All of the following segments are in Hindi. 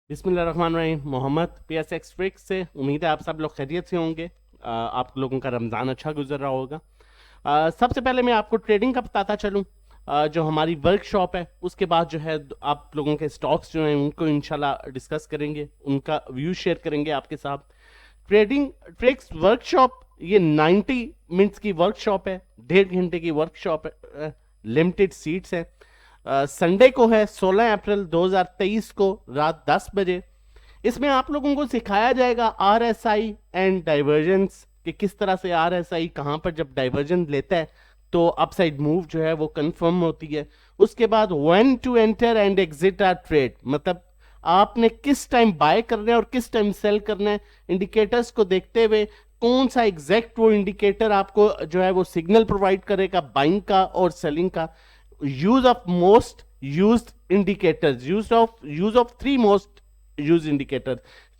बिस्मिल्लाहिर्रहमानिर्रहीम। मोहम्मद PSX ट्रिक्स से उम्मीद है आप सब लोग खैरियत से होंगे। आप लोगों का रमज़ान अच्छा गुजर रहा होगा। सबसे पहले मैं आपको ट्रेडिंग का बताता चलूँ। जो हमारी वर्कशॉप है उसके बाद जो है आप लोगों के स्टॉक्स जो हैं उनको इंशाल्लाह डिस्कस करेंगे, उनका व्यू शेयर करेंगे आपके साथ। ट्रेडिंग ट्रिक्स वर्कशॉप ये 90 मिनट्स की वर्कशॉप है, 1.5 घंटे की वर्कशॉप है, लिमिटेड सीट्स हैं। संडे को है 16 अप्रैल 2023 को रात 10 बजे। इसमें आप लोगों को सिखाया जाएगा RSI एंड डाइवर्जेंस कि किस तरह से RSI कहां पर जब डाइवर्जन लेता है तो अपसाइड मूव जो है वो कंफर्म होती है। उसके बाद when to enter and exit are trade, मतलब आपने किस टाइम बाय करना है और किस टाइम सेल करना है। इंडिकेटर्स को देखते हुए कौन सा एग्जैक्ट वो इंडिकेटर आपको जो है वो सिग्नल प्रोवाइड करेगा बाइंग का और सेलिंग का। Use of most used indicators, use of 3 most use indicator,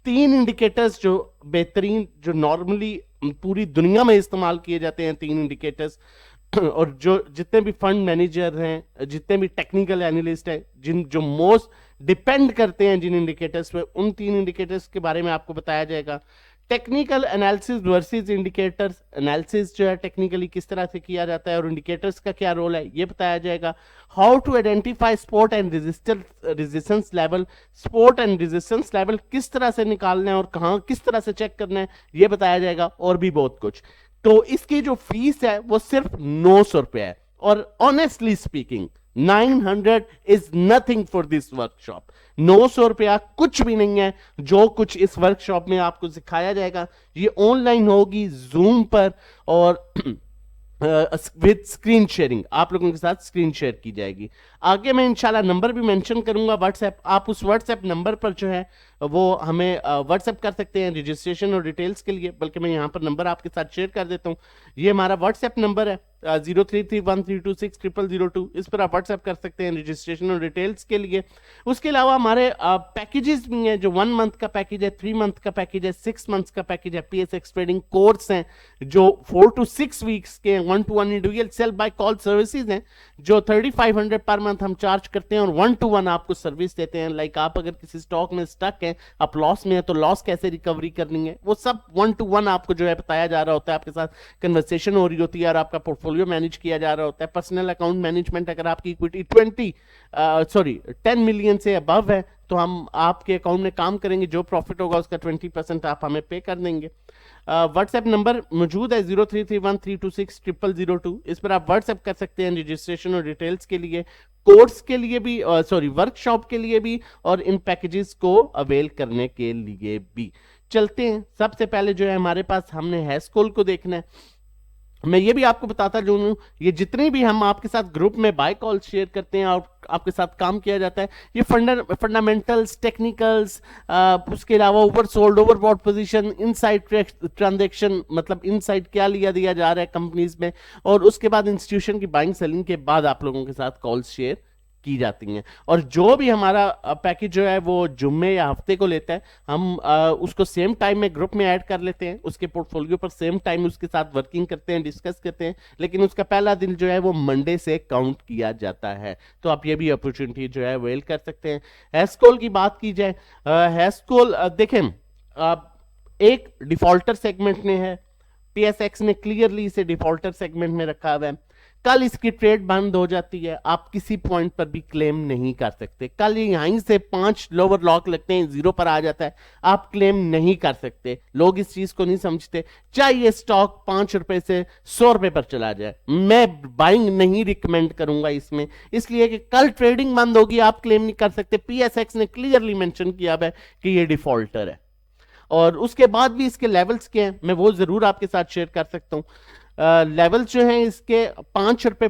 3 indicators जो बेहतरीन जो नॉर्मली पूरी दुनिया में इस्तेमाल किए जाते हैं, 3 इंडिकेटर्स। और जो जितने भी फंड मैनेजर हैं, जितने भी टेक्निकल एनालिस्ट हैं, जिन जो मोस्ट डिपेंड करते हैं जिन इंडिकेटर्स पे, उन 3 इंडिकेटर्स के बारे में आपको बताया जाएगा। Technical analysis versus indicators analysis जो है टेक्निकली किस तरह से किया जाता है और इंडिकेटर्स का क्या रोल है ये बताया जाएगा। How to identify support and resistance level, support and resistance level किस तरह से निकालना है और कहां किस तरह से चेक करना है ये बताया जाएगा, और भी बहुत कुछ। तो इसकी जो फीस है वो सिर्फ 900 रुपया है, और honestly speaking 900 is nothing for this workshop. 900 रुपया कुछ भी नहीं है। जो कुछ इस वर्कशॉप में आपको सिखाया जाएगा ये ऑनलाइन होगी जूम पर, और विद स्क्रीन शेयरिंग आप लोगों के साथ स्क्रीन शेयर की जाएगी। आगे मैं इंशाल्लाह नंबर भी मेंशन करूंगा व्हाट्सएप, आप उस व्हाट्सएप नंबर पर जो है वो हमें व्हाट्सएप कर सकते हैं रजिस्ट्रेशन और डिटेल्स के लिए। बल्कि मैं यहाँ पर नंबर आपके साथ शेयर कर देता हूँ। ये हमारा व्हाट्सएप नंबर है 0331326002। इस पर आप व्हाट्सएप कर सकते हैं रजिस्ट्रेशन और डिटेल्स के लिए। उसके अलावा हमारे पैकेजेस भी हैं, जो 1 मंथ का पैकेज है, 3 मंथ का पैकेज है, 6 मंथ का पैकेज है। PSX ट्रेडिंग कोर्स हैं जो 4 to 6 वीक्स के 1-to-1 individual sell by call services हैं जो 3500 पर मंथ हम चार्ज करते हैं, और 1-to-1 आपको सर्विस देते हैं। लाइक आप अगर किसी स्टॉक में स्टक है, आप लॉस में है, तो लॉस कैसे रिकवरी करनी है वो सब 1-to-1 आपको जो है बताया जा रहा होता है। आपके साथ कन्वर्सेशन हो रही होती है और आपका पोर्टफोलियो मैनेज किया जा रहा होता है। पर्सनल अकाउंट मैनेजमेंट, अगर आपकी इक्विटी 10 मिलियन से अबव है तो हम आपके अकाउंट में काम करेंगे, जो प्रॉफिट होगा उसका 20% आप हमें पे कर देंगे। व्हाट्सएप नंबर मौजूद है 0331326002। इस पर आप व्हाट्सएप कर सकते हैं रजिस्ट्रेशन और डिटेल्स के लिए, कोर्स के लिए भी, वर्कशॉप के लिए भी, और इन पैकेजेस को अवेल करने के लिए भी। चलते हैं, सबसे पहले जो है हमारे पास हमने हैस्कोल को देखना है। मैं ये भी आपको बताता जाऊं, ये जितने भी हम आपके साथ ग्रुप में बाय कॉल शेयर करते हैं और आपके साथ काम किया जाता है, ये फंडामेंटल्स, टेक्निकल्स, उसके अलावा oversold, overbought position, inside transaction, मतलब इनसाइड क्या लिया दिया जा रहा है कंपनीज में, और उसके बाद इंस्टीट्यूशन की बाइंग सेलिंग के बाद आप लोगों के साथ कॉल शेयर की जाती हैं। और जो भी हमारा पैकेज जो है वो जुम्मे या हफ्ते को लेता है, हम उसको सेम टाइम में ग्रुप में ऐड कर लेते हैं, उसके पोर्टफोलियो पर सेम टाइम उसके साथ वर्किंग करते हैं, डिस्कस करते हैं, लेकिन उसका पहला दिन जो है वो मंडे से काउंट किया जाता है। तो आप ये भी अपॉर्चुनिटी जो है वेल कर सकते हैं। हैस्कोल की बात की जाए, हैस्कोल देखें एक डिफॉल्टर सेगमेंट में है। PSX ने क्लियरली इसे डिफॉल्टर सेगमेंट में रखा हुआ है। कल इसकी ट्रेड बंद हो जाती है, आप किसी पॉइंट पर भी क्लेम नहीं कर सकते। कल यहीं से 5 लोअर लॉक लगते हैं, 0 पर आ जाता है, आप क्लेम नहीं कर सकते। लोग इस चीज को नहीं समझते। चाहे ये स्टॉक 5 रुपए से 100 रुपए पर चला जाए, मैं बाइंग नहीं रिकमेंड करूंगा इसमें, इसलिए कि कल ट्रेडिंग बंद होगी, आप क्लेम नहीं कर सकते। PSX ने क्लियरली मेंशन किया है कि ये डिफॉल्टर है। और उसके बाद भी इसके लेवल्स क्या हैं, मैं वो जरूर आपके साथ शेयर कर सकता हूँ। लेवल्स जो हैं इसके 5 रुपए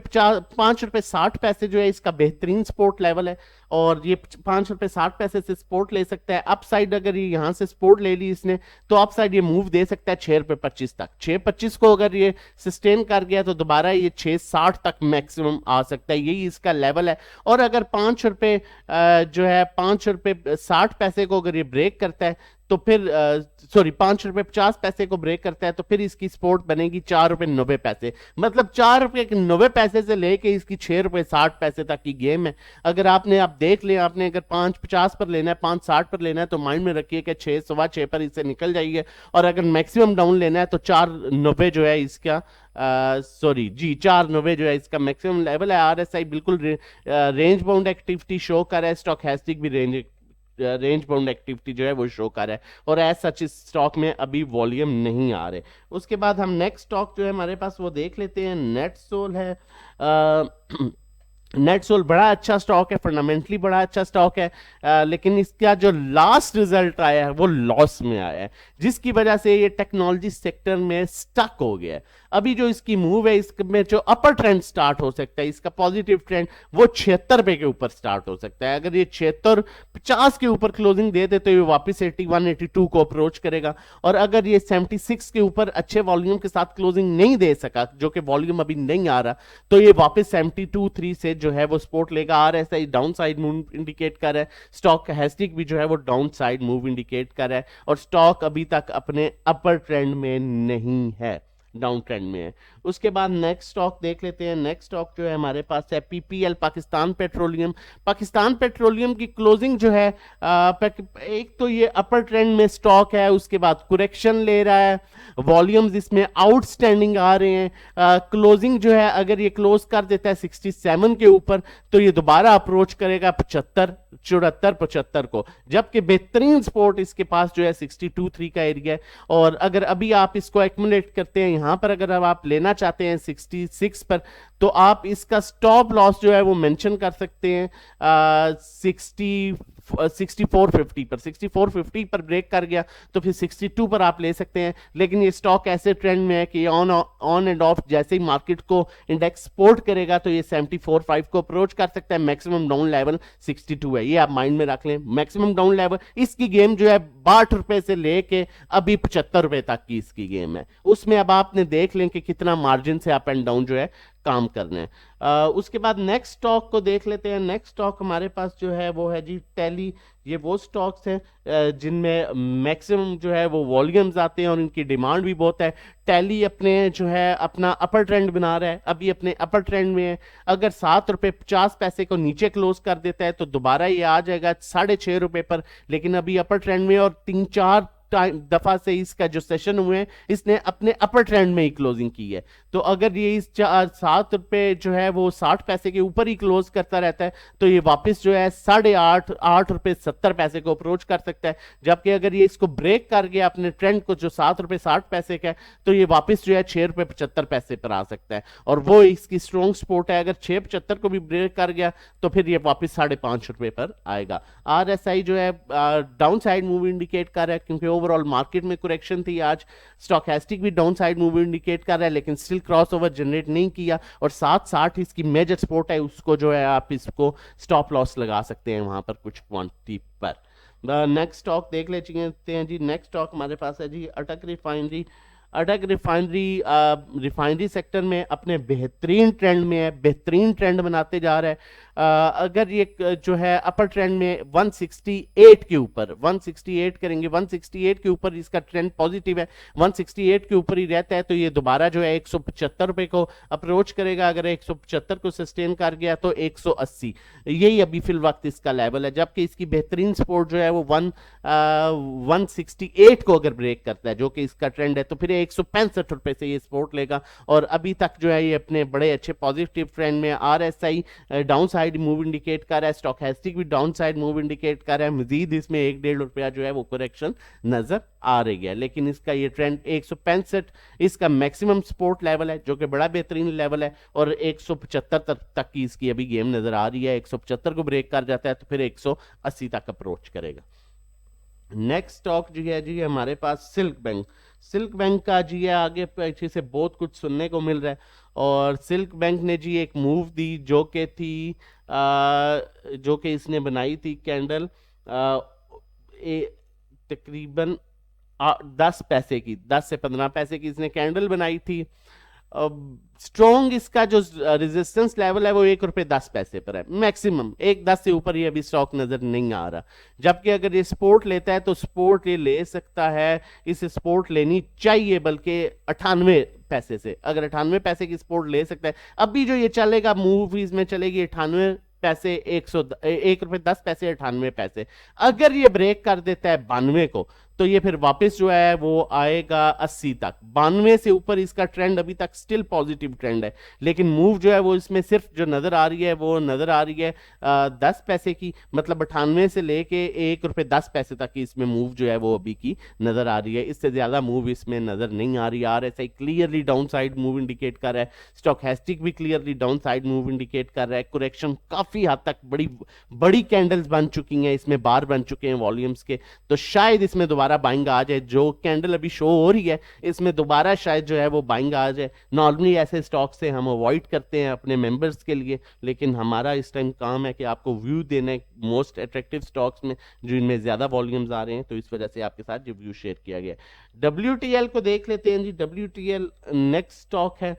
60 पैसे जो है इसका बेहतरीन सपोर्ट लेवल है, और ये 5 रुपए 60 पैसे से सपोर्ट ले सकता है। अपसाइड अगर ये यहां से सपोर्ट ले ली इसने तो अपसाइड ये मूव दे सकता है 6 रुपए 25 तक। 6.25 को अगर ये सस्टेन कर गया तो दोबारा ये 6.60 तक मैक्सिमम आ सकता है, यही इसका लेवल है। और अगर 5 रुपए जो है 5 रुपए 60 पैसे को अगर ये ब्रेक करता है तो फिर 5 रुपए 50 पैसे को ब्रेक करता है तो फिर इसकी सपोर्ट बनेगी 4 रुपए 90 पैसे। मतलब 4 रुपए 90 पैसे से लेके इसकी 6 रुपए 60 पैसे तक की गेम है। अगर आप देख लें, आपने अगर 5.50 पर लेना है, 5.60 पर लेना है तो माइंड में रखिए कि 6, सवा 6 पर इससे निकल जाइए। और अगर मैक्सिमम डाउन लेना है तो 4.90 जो है इसका, सॉरी जी, 4.90 जो है इसका मैक्सिमम लेवल है। आरएसआई बिल्कुल रेंज बाउंड एक्टिविटी शो कर रहा है, स्टॉकेस्टिक भी रेंज बाउंड एक्टिविटी जो है वो शो कर रहा है, और एज सच इस स्टॉक में अभी वॉल्यूम नहीं आ रहे। उसके बाद हम नेक्स्ट स्टॉक जो है हमारे पास वो देख लेते हैं, नेटसोल है। नेटसोल बड़ा अच्छा स्टॉक है, फंडामेंटली बड़ा अच्छा स्टॉक है, लेकिन इसका जो लास्ट रिजल्ट आया है वो लॉस में आया है, जिसकी वजह से ये टेक्नोलॉजी सेक्टर में स्टक हो गया है। अभी जो इसकी मूव है, इसमें जो अपर ट्रेंड स्टार्ट हो सकता है, इसका पॉजिटिव ट्रेंड वो 76 रुपए के ऊपर स्टार्ट हो सकता है। अगर ये 76-50 के ऊपर क्लोजिंग दे दे तो ये वापस 81-82 को अप्रोच करेगा। और अगर ये 76 के ऊपर अच्छे वॉल्यूम के साथ क्लोजिंग नहीं दे सका, जो कि वॉल्यूम अभी नहीं आ रहा, तो ये वापस 72.3 से जो है वो सपोर्ट लेगा। RSI down side move indicate कर रहा है, स्टॉक हैस्टिक भी जो है वो डाउन साइड मूव इंडिकेट कर रहा है, और स्टॉक अभी तक अपने अपर ट्रेंड में नहीं है, डाउन ट्रेंड में है। उसके बाद नेक्स्ट स्टॉक देख लेते हैं। नेक्स्ट स्टॉक जो है हमारे पास है PPL, Pakistan petroleum. Pakistan petroleum की क्लोजिंग जो है, एक तो ये अपर ट्रेंड में स्टॉक है, उसके बाद कुरेक्शन ले रहा है, वॉल्यूम्स इसमें आउटस्टैंडिंग आ रहे हैं। क्लोजिंग जो है अगर ये क्लोज कर देता है 67 के ऊपर तो ये दोबारा अप्रोच करेगा 75 को, जबकि बेहतरीन सपोर्ट इसके पास जो है 62.3 का एरिया है। और अगर अभी आप इसको एक्यूमुलेट करते हैं, यहां पर अगर आप लेना चाहते हैं 66 पर, तो आप इसका स्टॉप लॉस जो है वो मेंशन कर सकते हैं 6450 पर। 6450 पर ब्रेक कर गया तो फिर 62 पर आप ले सकते हैं। लेकिन ये स्टॉक ऐसे ट्रेंड में है कि ऑन एंड ऑफ जैसे ही मार्केट को इंडेक्स सपोर्ट करेगा तो ये 74.5 को अप्रोच कर सकता है। मैक्सिमम डाउन लेवल 62 है, ये आप माइंड में रख लें। मैक्सिमम डाउन लेवल इसकी गेम जो है 62 रुपए से लेके अभी 75 रुपए तक की इसकी गेम है। उसमें अब आपने देख लें कि कितना मार्जिन से अप एंड डाउन जो है काम करने हैं। उसके बाद नेक्स्ट स्टॉक को देख लेते हैं। नेक्स्ट स्टॉक हमारे पास जो है वो है जी टैली। ये वो स्टॉक्स हैं जिनमें मैक्सिमम जो है वो वॉल्यूम्स आते हैं और इनकी डिमांड भी बहुत है। टैली अपने जो है अपना अपर ट्रेंड बना रहा है, अभी अपने अपर ट्रेंड में है। अगर 7.50 को नीचे क्लोज कर देता है तो दोबारा ये आ जाएगा 6.5 पर, लेकिन अभी अपर ट्रेंड में, और 3-4 दफा से इसका जो सेशन हुए हैं इसने अपने अपर ट्रेंड में ही क्लोजिंग की है। तो अगर ये इस 7 रुपए जो है वो 60 के ऊपर ही क्लोज करता रहता है तो ये वापस जो है 8.70 को अप्रोच कर सकता है। जबकि अगर ये इसको ब्रेक कर गया अपने ट्रेंड को जो 7.60 का है तो ये वापस जो है 6.75 पर आ सकता है, और वो इसकी स्ट्रॉन्ग सपोर्ट है। अगर 6.75 को भी ब्रेक कर गया तो फिर ये वापस 5.5 पर आएगा। आरएसआई जो है डाउन साइड मूव इंडिकेट कर रहा है, क्योंकि ओवरऑल मार्केट में करेक्शन थी आज। स्टॉकेस्टिक भी डाउन साइड मूव इंडिकेट कर रहा है, लेकिन स्टिल क्रॉसओवर जनरेट नहीं किया, और 7.60 इसकी मेजर सपोर्ट है, उसको जो है आप इसको स्टॉप लॉस लगा सकते हैं वहां पर कुछ क्वांटिटी पर। नेक्स्ट स्टॉक देख लेते हैं जी। नेक्स्ट स्टॉक हमारे पास है जी अटक रिफाइनरी। अटक रिफाइनरी सेक्टर में अपने बेहतरीन ट्रेंड में है, बेहतरीन ट्रेंड बनाते जा रहा है। अगर ये जो है अपर ट्रेंड में 168 के ऊपर 168 करेंगे, 168 के ऊपर इसका ट्रेंड पॉजिटिव है, 168 के ऊपर ही रहता है तो ये दोबारा जो है 175 रुपए को अप्रोच करेगा। अगर 175 को सस्टेन कर गया तो 180, यही अभी फिल वक्त इसका लेवल है। जबकि इसकी बेहतरीन सपोर्ट जो है वो 168 को अगर ब्रेक करता है, जो कि इसका ट्रेंड है, तो फिर 165 रुपए से ये सपोर्ट लेगा। और अभी तक जो है ये अपने बड़े अच्छे पॉजिटिव ट्रेंड में। RSI down side move indicate कर रहा है, स्टॉकेस्टिक भी डाउन साइड मूव इंडिकेट कर रहा है। मजीद इसमें 1-1.5 रुपया जो है वो करेक्शन नजर आ रही है, लेकिन इसका ये ट्रेंड 165 इसका मैक्सिमम सपोर्ट लेवल है, जो कि बड़ा बेहतरीन लेवल है, और 175 तक की इसकी अभी गेम नजर आ रही है। 175 को ब्रेक कर जाता है तो फिर 180 तक अप्रोच करेगा। नेक्स्ट स्टॉक जो है जी हमारे पास सिल्क बैंक। सिल्क बैंक का जी है आगे पीछे से बहुत कुछ सुनने को मिल रहा है, और सिल्क बैंक ने जी एक मूव दी जो कि थी जो कि इसने बनाई थी कैंडल तकरीबन 10 पैसे की, 10 से 15 पैसे की इसने कैंडल बनाई थी। स्ट्रॉन्ग इसका जो रेजिस्टेंस लेवल है वो 1.10 रुपए पर है, मैक्सिमम 1.10 से ऊपर ये अभी स्टॉक नजर नहीं आ रहा। जबकि अगर ये सपोर्ट लेता है तो सपोर्ट ये ले सकता है, इसे सपोर्ट लेनी चाहिए बल्कि 98 पैसे से। अगर 98 पैसे की सपोर्ट ले सकता है, अभी जो ये चलेगा मूवीज में चलेगी 98 पैसे 1 रुपए 10 पैसे 98 पैसे। अगर ये ब्रेक कर देता है 92 को, तो ये फिर वापस जो है वो आएगा 80 तक। 92 से ऊपर इसका ट्रेंड अभी तक स्टिल पॉजिटिव ट्रेंड है, लेकिन मूव जो है वो इसमें सिर्फ जो नजर आ रही है वो नजर आ रही है 10 पैसे की, मतलब 98 से लेके 1 रुपए 10 पैसे तक की इसमें मूव जो है वो अभी की नजर आ रही है। इससे ज्यादा मूव इसमें नजर नहीं आ रही। RSI clearly down side move indicate कर रहा है, स्टॉकेस्टिक भी clearly down side move indicate कर रहा है। करेक्शन काफी हद तक बड़ी बड़ी कैंडल्स बन चुकी हैं, इसमें बार बन चुके हैं वॉल्यूम्स के, तो शायद इसमें दोबारा बाइंग आ जाए। जो कैंडल अभी शो हो रही है इसमें दोबारा शायद जो है वो बाइंग आ जाए। नॉर्मली ऐसे स्टॉक से हम अवॉइड करते हैं अपने मेंबर्स के लिए, लेकिन हमारा इस टाइम काम है कि आपको व्यू देना है मोस्ट अट्रैक्टिव स्टॉक्स में जो इनमें ज्यादा वॉल्यूम्स आ रहे हैं, तो इस वजह से आपके साथ जो व्यू शेयर किया गया। WTL को देख लेते हैं जी। WTL नेक्स्ट स्टॉक है।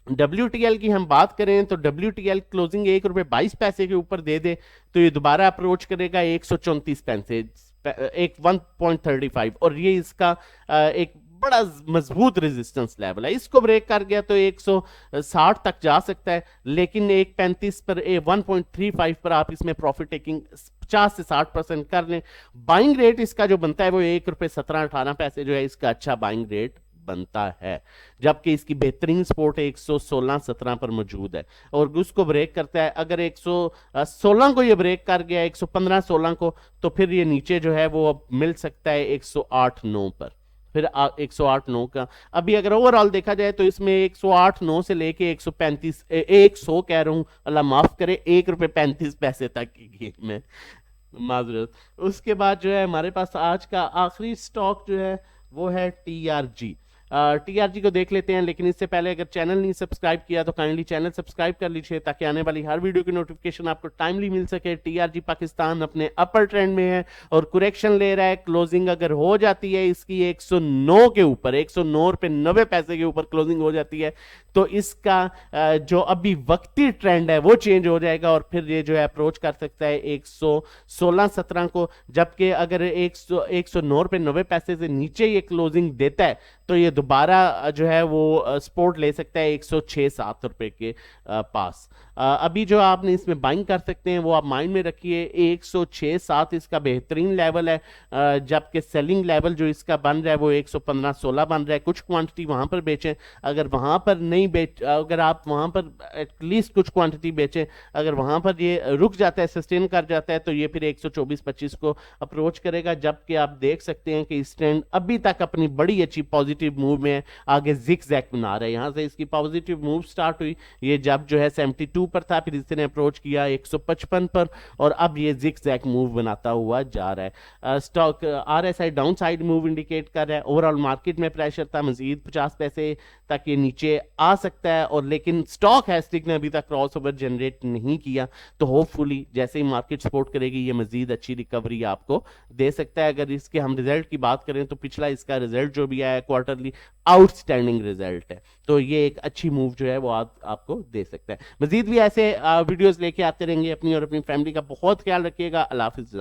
WTL की हम बात करें तो WTL क्लोजिंग 1 रुपए 22 पैसे के ऊपर दे दे तो ये दोबारा अप्रोच करेगा 134 पैसे, एक 1.35, और ये इसका एक बड़ा मजबूत रेजिस्टेंस लेवल है। इसको ब्रेक कर गया तो 160 तक जा सकता है, लेकिन 135 पर 1.35 पर आप इसमें प्रॉफिट टेकिंग 50 से 60% कर लें। बाइंग रेट इसका जो बनता है वो 1 रुपए 17-18 पैसे जो है इसका अच्छा बाइंग रेट बनता है, जबकि इसकी बेहतरीन सपोर्ट 116-17 पर मौजूद है और उसको ब्रेक करता है। अगर 116 को ये ब्रेक कर गया 115-16 को, तो फिर ये नीचे जो है वो अब मिल सकता है 108-9 पर, फिर 108-9 का। अभी अगर ओवरऑल देखा जाए तो इसमें 108-9 से लेके 100 कह रहा हूं, अल्लाह माफ करे, 1 रुपए 35 पैसे तक की गेम है, माजरत। उसके बाद जो है हमारे पास आज का आखिरी स्टॉक जो है वो है TRG। TRG को देख लेते हैं, लेकिन इससे पहले अगर चैनल नहीं सब्सक्राइब किया तो काइंडली चैनल सब्सक्राइब कर लीजिए ताकि आने वाली हर वीडियो की नोटिफिकेशन आपको टाइमली मिल सके। TRG पाकिस्तान अपने अपर ट्रेंड में है और करेक्शन ले रहा है। क्लोजिंग अगर हो जाती है इसकी 109 के ऊपर, 109 रुपए 90 पैसे के ऊपर क्लोजिंग हो जाती है, तो इसका जो अभी वक्ती ट्रेंड है वो चेंज हो जाएगा और फिर ये जो है अप्रोच कर सकता है 116-17 को। जबकि अगर 109 रुपए 90 पैसे से नीचे ये क्लोजिंग देता है तो ये दोबारा जो है वो सपोर्ट ले सकता है 106-7 रुपए के पास। अभी जो आपने इसमें बाइंग कर सकते हैं वो आप माइंड में रखिए, 106-7 इसका बेहतरीन लेवल है, जबकि सेलिंग लेवल जो इसका बन रहा है वो 115-16 बन रहा है। कुछ क्वांटिटी वहां पर बेचें, अगर वहां पर नहीं अगर आप वहां पर एटलीस्ट कुछ क्वांटिटी बेचें, अगर वहां पर ये रुक जाता है, सस्टेन कर जाता है, तो ये फिर 124-25 को अप्रोच करेगा। जबकि आप देख सकते हैं कि इस ट्रेंड अभी तक अपनी बड़ी अच्छी पॉजिटिव मूव में आगे जिग जैग बना रहा है। यहां से इसकी पॉजिटिव मूव स्टार्ट हुई, ये जब जो है 72 पर था, फिर इसने अप्रोच किया 155 पर और अब ये जिग जैग मूव बनाता हुआ जा रहा है। Stock RSI down side move indicate कर रहा है। ओवरऑल मार्केट में प्रेशर था, मजीद 50 पैसे तक ये नीचे आ सकता है, और लेकिन स्टॉक हैस्टिक ने अभी तक क्रॉस ओवर जनरेट नहीं किया, तो होपफुली जैसे ही मार्केट सपोर्ट करेगी ये मजीद अच्छी रिकवरी आपको दे सकता है। अगर इसके हम रिजल्ट की बात करें तो पिछला इसका रिजल्ट जो भी आया क्वार्टरली आउटस्टैंडिंग रिजल्ट है, तो ये एक अच्छी मूव जो है वो आपको दे सकता है। मजीद भी ऐसे वीडियोस लेके आते रहेंगे। अपनी और अपनी फैमिली का बहुत ख्याल रखिएगा। अल्लाह हाफिज़।